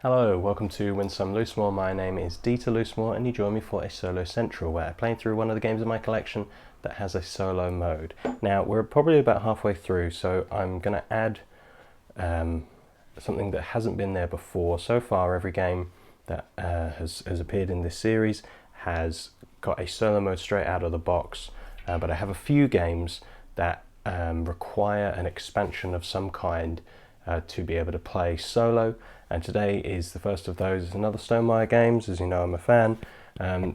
Hello, welcome to Win Some Lose More. My name is Dieter Loosemore and you join me for a solo central where I play through one of the games in my collection that has a solo mode. Now we're probably about halfway through, so I'm going to add something that hasn't been there before. So far every game that has appeared in this series has got a solo mode straight out of the box, but I have a few games that require an expansion of some kind to be able to play solo, and today is the first of those. It's another Stonemaier games. As you know, I'm a fan.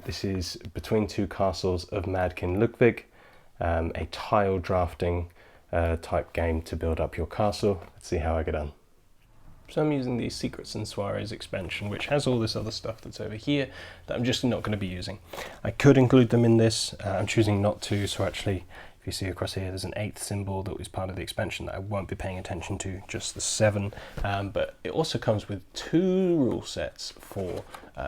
This is Between Two Castles of Madkin Ludwig, a tile drafting type game to build up your castle. Let's see how I get on. So I'm using the Secrets and Soirees expansion, which has all this other stuff that's over here that I'm just not going to be using. I could include them in this. I'm choosing not to, so actually if you see across here, there's an 8th symbol that was part of the expansion that I won't be paying attention to, just the 7. But it also comes with 2 rule sets for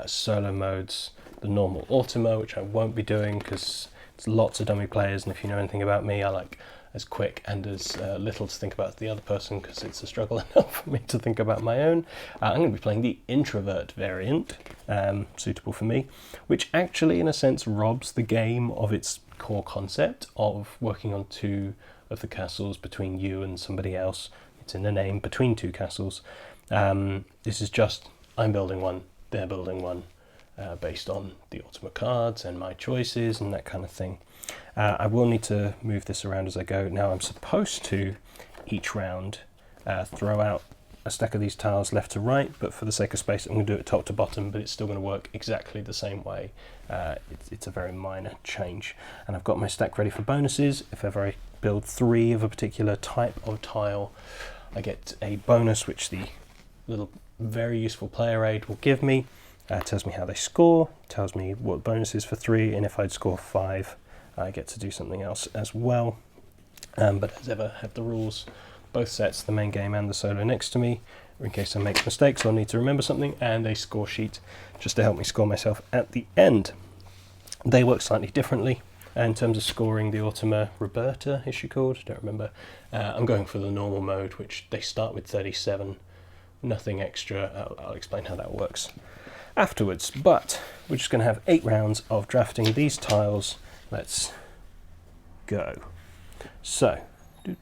solo modes. The normal Automa, which I won't be doing because it's lots of dummy players, and if you know anything about me, I like as quick and as little to think about the other person because it's a struggle enough for me to think about my own. I'm going to be playing the introvert variant, suitable for me, which actually in a sense robs the game of its core concept of working on 2 of the castles between you and somebody else. It's in the name, Between Two Castles. This is just, I'm building one, they're building one, based on the Automa cards and my choices and that kind of thing. I will need to move this around as I go. Now I'm supposed to, each round, throw out a stack of these tiles left to right, but for the sake of space I'm going to do it top to bottom, but it's still going to work exactly the same way. It's a very minor change. And I've got my stack ready for bonuses. If ever I build 3 of a particular type of tile, I get a bonus which the little very useful player aid will give me. Tells me how they score, tells me what the bonus is for 3, and if I'd score 5, I get to do something else as well. But as ever, have the rules, both sets, the main game and the solo, next to me, in case I make mistakes or need to remember something, and a score sheet just to help me score myself at the end. They work slightly differently. In terms of scoring, the Automa Roberta, is she called? I don't remember. I'm going for the normal mode, which they start with 37. Nothing extra. I'll explain how that works afterwards, but we're just going to have 8 rounds of drafting these tiles. Let's go. So, I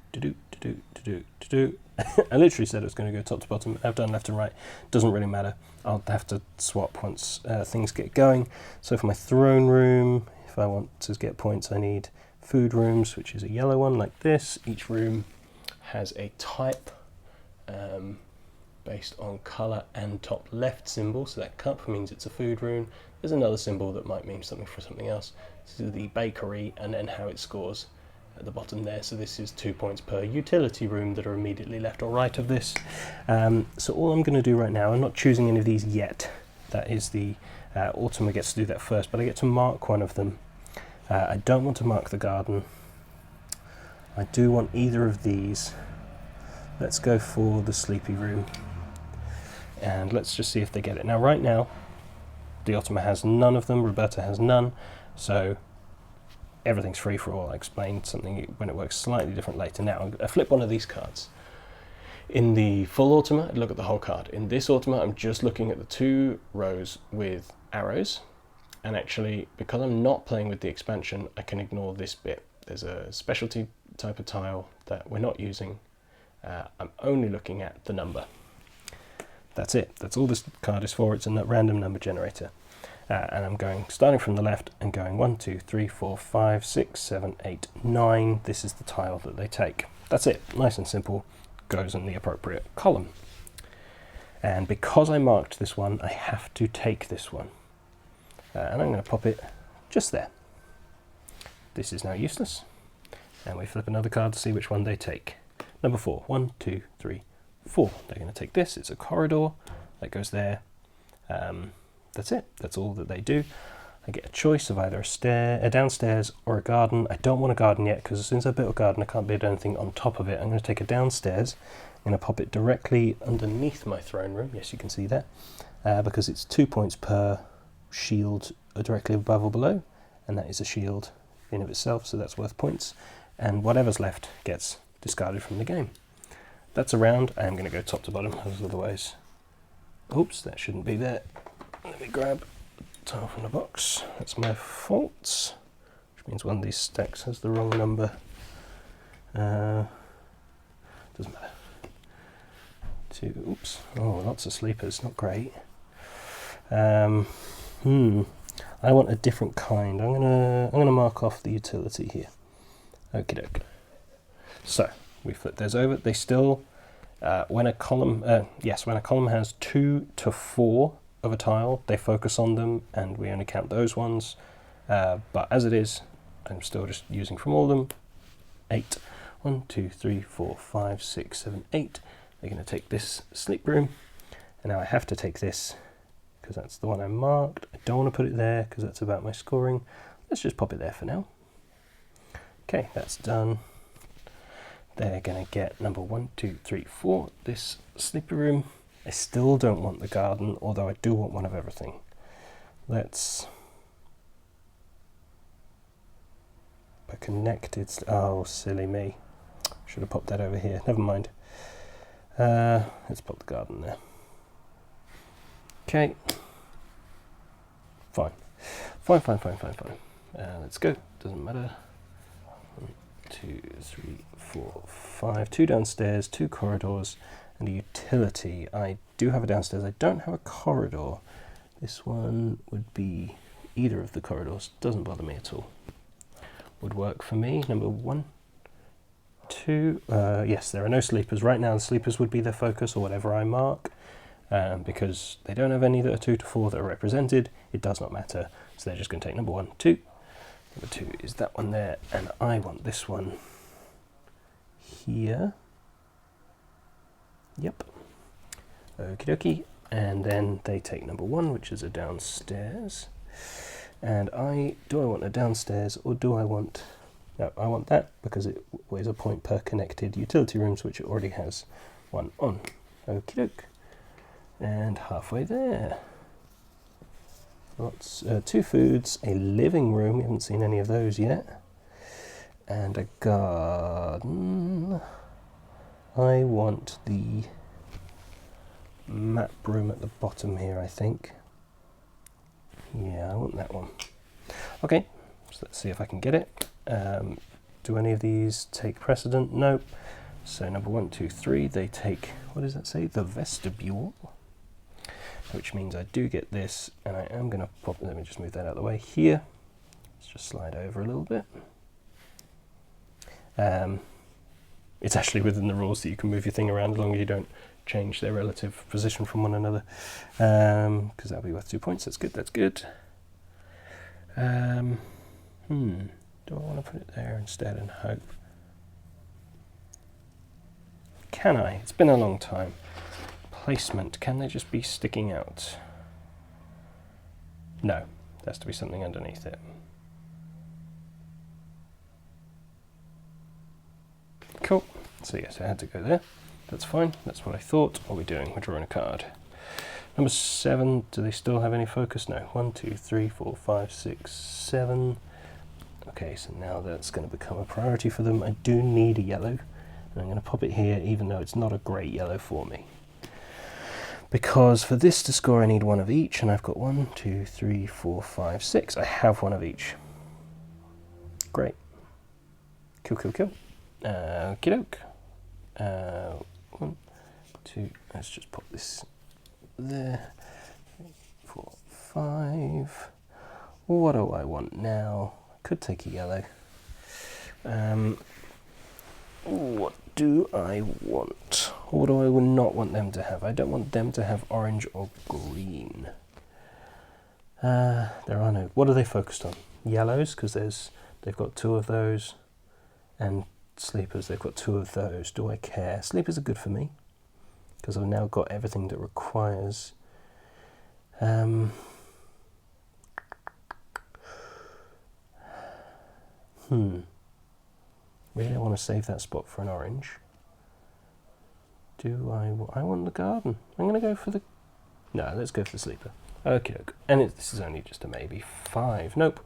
literally said it was going to go top to bottom. I've done left and right. Doesn't really matter. I'll have to swap once things get going. So for my throne room, if I want to get points, I need food rooms, which is a yellow one like this. Each room has a type based on colour and top left symbol. So that cup means it's a food room. There's another symbol that might mean something for something else. This is the bakery, and then how it scores at the bottom there. So this is 2 points per utility room that are immediately left or right of this. So all I'm going to do right now, I'm not choosing any of these yet. That is the Automa gets to do that first, but I get to mark one of them. I don't want to mark the garden. I do want either of these. Let's go for the sleepy room. And let's just see if they get it. Now right now, the Automa has none of them, Roberta has none, so everything's free for all. I'll explain something when it works slightly different later. Now, I flip one of these cards. In the full Automa, I'd look at the whole card. In this Automa, I'm just looking at the 2 rows with arrows, and actually, because I'm not playing with the expansion, I can ignore this bit. There's a specialty type of tile that we're not using. I'm only looking at the number. That's it. That's all this card is for. It's a random number generator. And I'm going, starting from the left and going 1, 2, 3, 4, 5, 6, 7, 8, 9. This is the tile that they take. That's it. Nice and simple. Goes in the appropriate column. And because I marked this one, I have to take this one. And I'm going to pop it just there. This is now useless. And we flip another card to see which one they take. Number 4. 1, 2, 3, 4. They're going to take this. It's a corridor. That goes there. That's it. That's all that they do. I get a choice of either a downstairs or a garden. I don't want a garden yet because as soon as I build a garden I can't build anything on top of it. I'm going to take a downstairs. I'm going to pop it directly underneath my throne room. Yes, you can see that. Because it's 2 points per shield directly above or below. And that is a shield in of itself, so that's worth points. And whatever's left gets discarded from the game. That's a round. I am going to go top to bottom, as otherwise Oops, that shouldn't be there. Let me grab tile from the box. That's my fault. Which means one of these stacks has the wrong number. Doesn't matter. Two. Oops. Oh, lots of sleepers. Not great. I want a different kind. I'm gonna mark off the utility here. Okie doke. So we flip those over. They still, when a column has 2 to 4 of a tile, they focus on them, and we only count those ones. But as it is, I'm still just using from all of them. 8. 1, 2, 3, 4, 5, 6, 7, 8. They're going to take this sleep room, and now I have to take this because that's the one I marked. I don't want to put it there because that's about my scoring. Let's just pop it there for now. Okay, that's done. They're going to get number 1, 2, 3, 4, this sleeper room. I still don't want the garden, although I do want one of everything. Let's put connected. Oh, silly me. Should have popped that over here. Never mind. Let's pop the garden there. Okay. Fine. Fine. Let's go. Doesn't matter. 1, 2, 3, 4, 5. 2 downstairs, 2 corridors, and a utility. I do have a downstairs. I don't have a corridor. This one would be either of the corridors. Doesn't bother me at all. Would work for me. Number 1, 2. Yes, there are no sleepers. Right now the sleepers would be their focus, or whatever I mark. Because they don't have any that are 2 to 4 that are represented, it does not matter. So they're just going to take number 1, 2. Number 2 is that one there, and I want this one here. Yep. Okie dokie. And then they take number 1, which is a downstairs. And do I want a downstairs, or do I want... No, I want that, because it weighs a point per connected utility rooms, which it already has one on. Okie doke. And halfway there. Lots, 2 foods, a living room, we haven't seen any of those yet, and a garden. I want the map room at the bottom here, I think. Yeah, I want that one. Okay, so let's see if I can get it. Do any of these take precedent? Nope. So number 1, 2, 3, they take, what does that say? The vestibule. Which means I do get this, and I am going to pop, let me just move that out of the way here. Let's just slide over a little bit. It's actually within the rules that you can move your thing around as long as you don't change their relative position from one another. Because that'll be worth 2 points. That's good, that's good. Do I want to put it there instead and hope? Can I? It's been a long time. Placement, can they just be sticking out? No, there has to be something underneath it. Cool, so yes, I had to go there. That's fine, that's what I thought. What are we doing? We're drawing a card. Number 7, do they still have any focus? No, 1, 2, 3, 4, 5, 6, 7. Okay, so now that's going to become a priority for them. I do need a yellow, and I'm going to pop it here even though it's not a great yellow for me. Because for this to score I need 1 of each, and I've got 1, 2, 3, 4, 5, 6. I have 1 of each. Great. Cool. Okie doke. 1, 2, let's just pop this there. 3, 4, 5. What do I want now? I could take a yellow. What do I want? Or what do I not want them to have? I don't want them to have orange or green. There are no... What are they focused on? Yellows, because they've got 2 of those. And sleepers, they've got 2 of those. Do I care? Sleepers are good for me, because I've now got everything that requires... Really, I want to save that spot for an orange. Do I want the garden. I'm going to go for the... No, let's go for the sleeper. Okay, and this is only just a maybe. 5. Nope.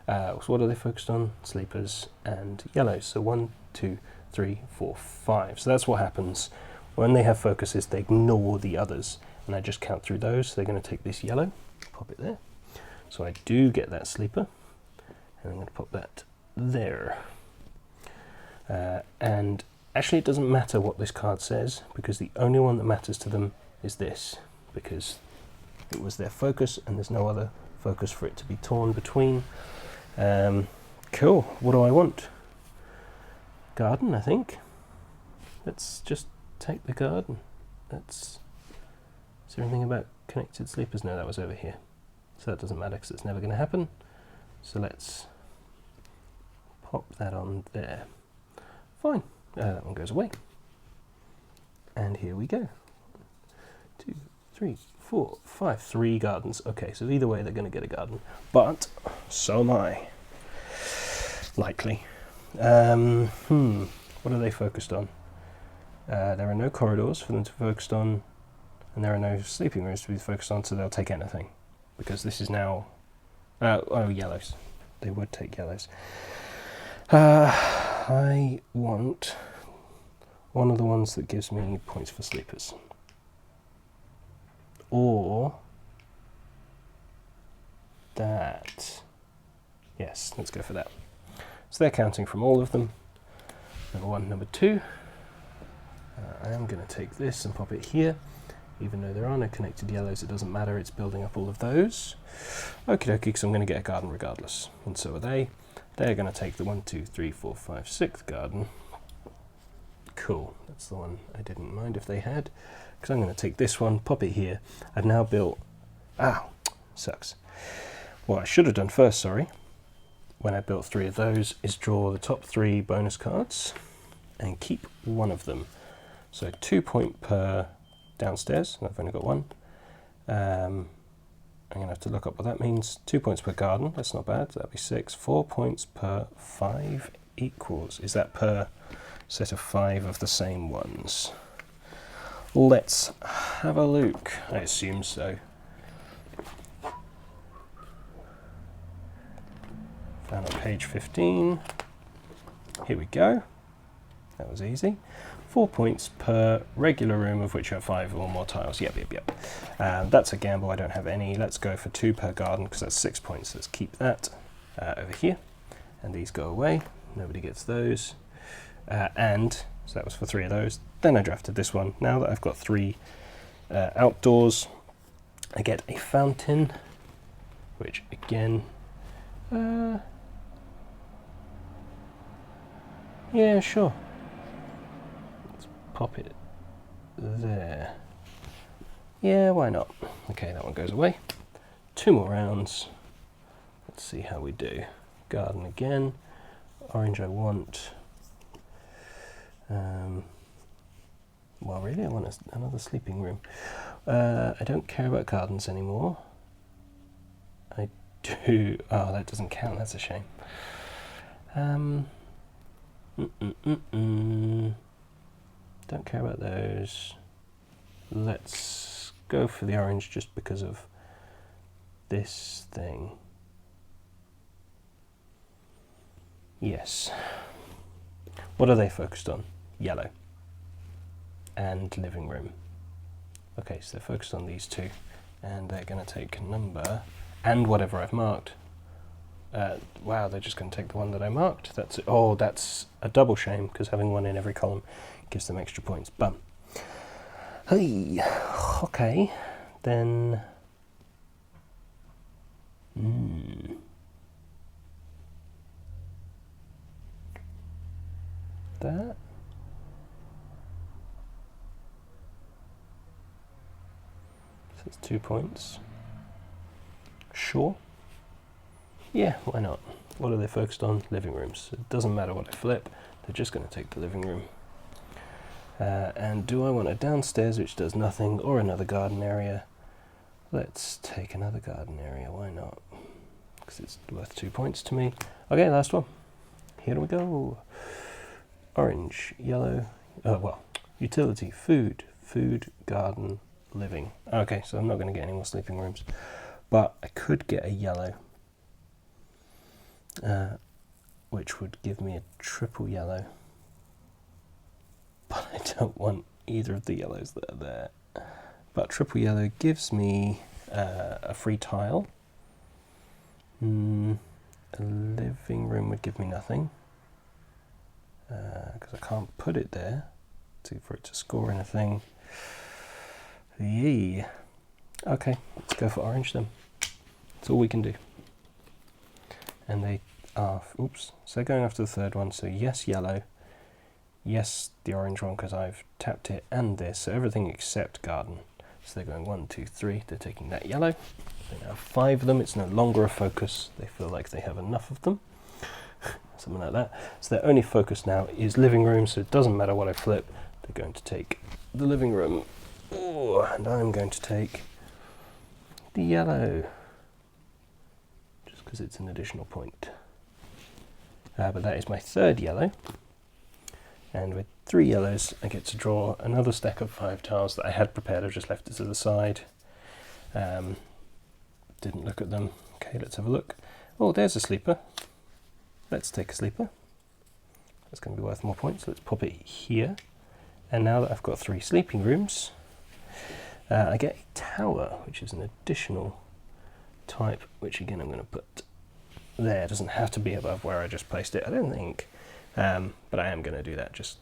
So what are they focused on? Sleepers and yellows. So 1, 2, 3, 4, 5. So that's what happens when they have focuses. They ignore the others, and I just count through those, so they're going to take this yellow, pop it there. So I do get that sleeper, and I'm going to pop that there. And actually it doesn't matter what this card says, because the only one that matters to them is this, because it was their focus and there's no other focus for it to be torn between. Cool, what do I want? Garden, I think. Let's just take the garden. Is there anything about connected sleepers? No, that was over here. So that doesn't matter because it's never going to happen. So let's pop that on there. Fine, that one goes away. And here we go. 2, 3, 4, 5, 3 gardens. Okay, so either way they're going to get a garden. But so am I. Likely. What are they focused on? There are no corridors for them to be focused on, and there are no sleeping rooms to be focused on, so they'll take anything. Because this is now... oh, yellows. They would take yellows. I want one of the ones that gives me points for sleepers. Or that. Yes, let's go for that. So they're counting from all of them. Number 1, number 2. I am going to take this and pop it here. Even though there are no connected yellows, it doesn't matter, it's building up all of those. Okie dokie, because I'm going to get a garden regardless. And so are they. They're going to take the 1, 2, 3, 4, 5, 6th garden. Cool, that's the one I didn't mind if they had. Because I'm going to take this one, pop it here. I've now built... Ow, sucks. What I should have done first, sorry, when I built 3 of those, is draw the top 3 bonus cards and keep one of them. So 2 point per downstairs, and I've only got 1. I'm going to have to look up what that means. 2 points per garden, that's not bad, that'd be 6. 4 points per 5 equals. Is that per set of 5 of the same ones? Let's have a look. I assume so. Found on page 15. Here we go. That was easy. 4 points per regular room of which are 5 or more tiles. Yep. That's a gamble, I don't have any. Let's go for 2 per garden because that's 6 points. Let's keep that over here. And these go away. Nobody gets those. And so that was for 3 of those. Then I drafted this one. Now that I've got 3 outdoors, I get a fountain, which again, yeah, sure. Let's pop it there. Yeah, why not? Okay, that one goes away. 2 more rounds. Let's see how we do. Garden again. Orange I want. Well, really, I want another sleeping room. I don't care about gardens anymore. I do... Oh, that doesn't count. That's a shame. Don't care about those. Let's go for the orange just because of this thing. Yes. What are they focused on? Yellow. And living room. Okay, so they're focused on these 2. And they're going to take number and whatever I've marked. Wow, they're just going to take the one that I marked. That's it. Oh, that's a double shame, because having 1 in every column gives them extra points. Bum. Hey, okay, then... That... So it's 2 points. Sure. Yeah, why not? What are they focused on? Living rooms. It doesn't matter what I flip, they're just going to take the living room. And do I want a downstairs which does nothing, or another garden area? Let's take another garden area, why not? Because it's worth 2 points to me. Okay, last one. Here we go. Orange, yellow, well, utility, food, garden, living. Okay, so I'm not going to get any more sleeping rooms. But I could get a yellow. Which would give me a triple yellow. But I don't want either of the yellows that are there. but triple yellow gives me a free tile. A living room would give me nothing, because I can't put it there for it to score anything. Yee. Okay, let's go for orange then. That's all we can do. And they are, oops, so they're going after the third one, so yes yellow, yes the orange one because I've tapped it, and this, so everything except garden. So they're going 1, 2, 3, they're taking that yellow. They now have 5 of them, it's no longer a focus, they feel like they have enough of them. Something like that. So their only focus now is living room, so it doesn't matter what I flip, they're going to take the living room. Ooh, and I'm going to take the yellow, just because it's an additional point. But that is my third yellow, and with 3 yellows I get to draw another stack of 5 tiles that I had prepared. I've just left it to the side. Didn't look at them. Okay, let's have a look. Oh, there's a sleeper. Let's take a sleeper. That's going to be worth more points. Let's pop it here. And now that I've got 3 sleeping rooms, I get a tower, which is an additional type, which again I'm going to put there. It doesn't have to be above where I just placed it, I don't think. But I am going to do that just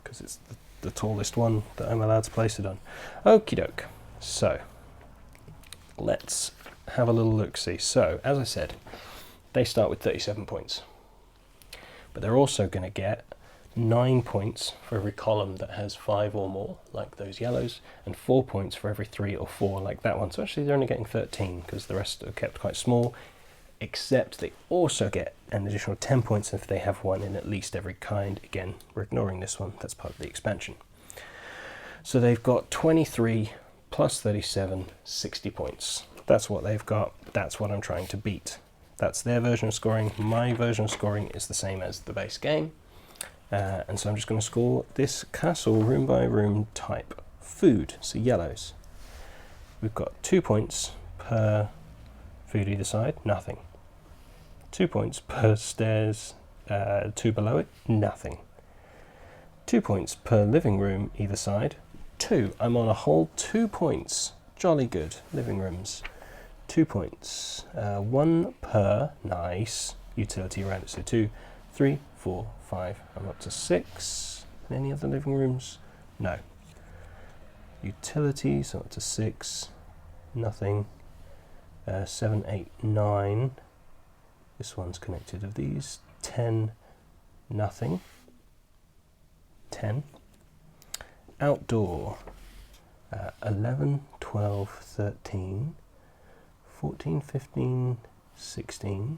because it's the tallest one that I'm allowed to place it on. Okie doke. So let's have a little look-see. So as I said, they start with 37 points. But they're also going to get 9 points for every column that has 5 or more, like those yellows, and 4 points for every 3 or 4, like that one. So actually they're only getting 13 because the rest are kept quite small, except they also get an additional 10 points if they have one in at least every kind. Again, we're ignoring this one, that's part of the expansion. So they've got 23 plus 37, 60 points. That's what they've got, that's what I'm trying to beat. That's their version of scoring. My version of scoring is the same as the base game. And so I'm just going to score this castle room by room type. Food, so yellows. We've got 2 points per food either side, nothing. 2 points per stairs, 2 below it, nothing. 2 points per living room either side, 2. I'm on a whole 2 points. Jolly good, living rooms. 2 points, 1 per, nice, utility around it, so 2, 3, 4, 5, I'm up to 6. Any other living rooms? No. Utilities, I'm up to 6, nothing. 7, 8, 9, this one's connected of these, 10, nothing. 10. Outdoor, 11, 12, 13, 14, 15, 16,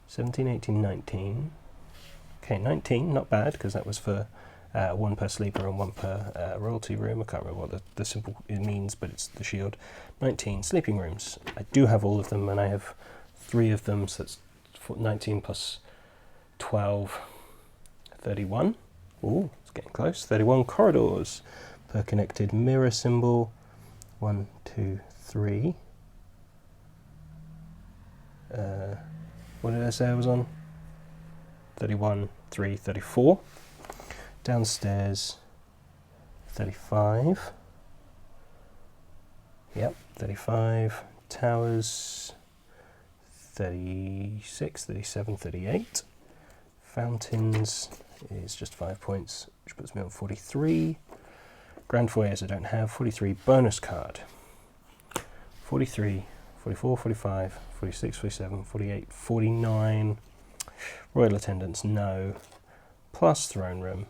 17, 18, 19. Okay, 19, not bad, because that was for 1 per sleeper and 1 per royalty room. I can't remember what the symbol it means, but it's the shield. 19 sleeping rooms. I do have all of them, and I have 3 of them, so that's 19 plus 12, 31. Ooh, it's getting close. 31 corridors per connected mirror symbol. 1, 2, 3. What did I say I was on? 31, 3, 34. Downstairs, 35. Yep, 35. Towers, 36, 37, 38. Fountains is just 5 points, which puts me on 43. Grand foyers I don't have. 43 bonus card. 43, 44, 45, 46, 47, 48, 49. Royal attendants, no. Plus throne room.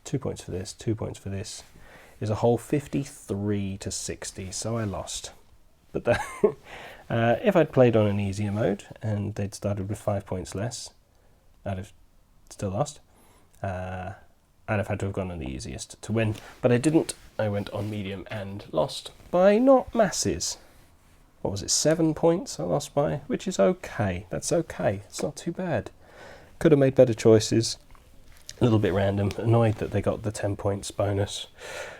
2 points for this, 2 points for this. Is a whole 53 to 60, so I lost. But that if I'd played on an easier mode and they'd started with 5 points less, I'd have still lost. I'd have had to have gone on the easiest to win, but I didn't. I went on medium and lost by not masses. What was it, 7 points I lost by, which is okay. That's okay. It's not too bad. Could have made better choices. A little bit random. Annoyed that they got the 10 points bonus.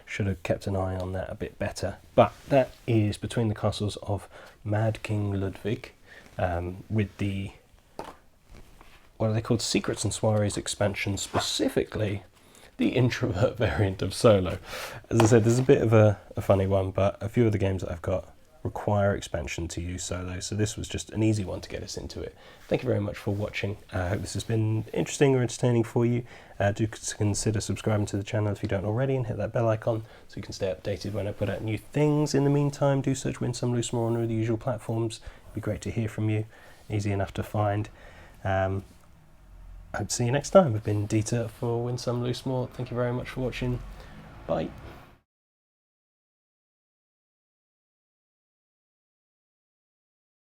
Should have kept an eye on that a bit better. But that is between the castles of Mad King Ludwig with the, what are they called, Secrets and Soirees expansion specifically. the introvert variant of solo. As I said, this is a bit of a funny one, but a few of the games that I've got require expansion to use solo, so this was just an easy one to get us into it. Thank you very much for watching. I hope this has been interesting or entertaining for you. Do consider subscribing to the channel if you don't already, and hit that bell icon so you can stay updated when I put out new things. In the meantime, do search Win Some Lose More on all the usual platforms. It'd be great to hear from you, easy enough to find. I hope to see you next time. I've been Dieter for Win Some Lose More. Thank you very much for watching. Bye.